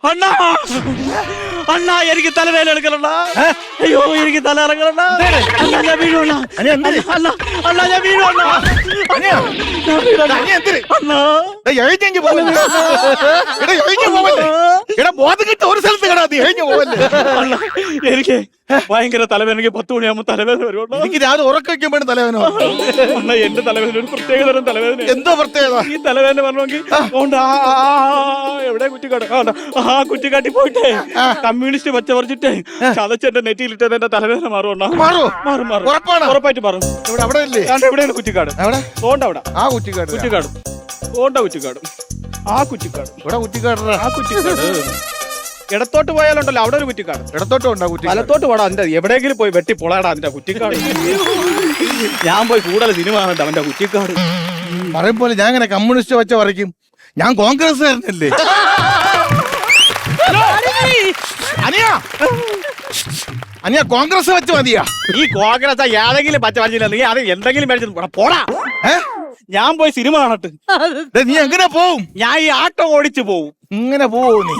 അണ്ണാ അണ്ണാ എനിക്ക് തലവേദന എടുക്കണ. അയ്യോ എനിക്ക് തല ഇറങ്ങണ. അണ്ണാ ഞാൻ വീഴുവണ്ണ. അണ്ണാ അണ്ണാ ഞാൻ വീഴുവണ്ണ. ഒരു സ്ഥലത്ത് കിടാ നീ എഴുതി പോവല്ലേ. എനിക്ക് ഭയങ്കര തലവേദന. എനിക്ക് 10 മണിയാകുമ്പോ തലവേദന വരുവാ. എനിക്ക് രാവിലെ ഉറക്കം വയ്ക്കുമ്പോഴും തലവേദന. അണ്ണാ എന്റെ തലവേദന ഒരു പ്രത്യേക തരം തലവേദന. എന്തോ പ്രത്യേകത? ഈ തലവേദന പറഞ്ഞെങ്കിൽ എവിടെ കുറ്റിക്കാട് ആ കുറ്റിക്കാട്ടി പോയിട്ടേ കമ്മ്യൂണിസ്റ്റ് പച്ച പറിച്ചിട്ടേ ചതച്ചെന്റെ നെറ്റിയിലിട്ടത് എന്റെ തലവേദന മാറും. ഉറപ്പായിട്ട് മാറും. അവിടെ അല്ലേ എവിടെയാണ് കുറ്റിക്കാട്? തോണ്ട അവിടെ. ആ കുറ്റിക്കാട് കുറ്റിക്കാട് തോണ്ട കുറ്റിക്കാട്. ആ കുറ്റിക്കാട് ഇവിടെ കുറ്റിക്കാട്. ആ കുറ്റിക്കാട് ഇടത്തോട്ട് പോയാലുണ്ടല്ലോ അവിടെ ഒരു കുറ്റിക്കാട്. ഇടത്തോട്ടും ഉണ്ടാ വലത്തോട്ട് പോടാ. അതിന്റെ എവിടെയെങ്കിലും പോയി വെട്ടി പൊളാടാ അതിന്റെ കുറ്റിക്കാട്. ഞാൻ പോയി കൂടുതൽ സിനിമ കാണണ്ട അവന്റെ കുറ്റിക്കാട്. പറയും പോലെ ഞാൻ ഇങ്ങനെ കമ്മ്യൂണിസ്റ്റ് വെച്ച പറയും. ഞാൻ കോൺഗ്രസ്സുകാരനല്ലേ. അനിയ കോൺഗ്രസ് വെച്ച് മതിയാ. ഈ കോൺഗ്രസ് ഏതെങ്കിലും പച്ച വരച്ചില്ല. നീ അത് എന്തെങ്കിലും മേടിച്ചു പോടാ. ഞാൻ പോയി സിനിമ കാണട്ടെ. നീ എങ്ങനെ പോവും? ഞാൻ ഈ ആട്ടോ ഓടിച്ചു പോവും. ഇങ്ങനെ പോവും നീ.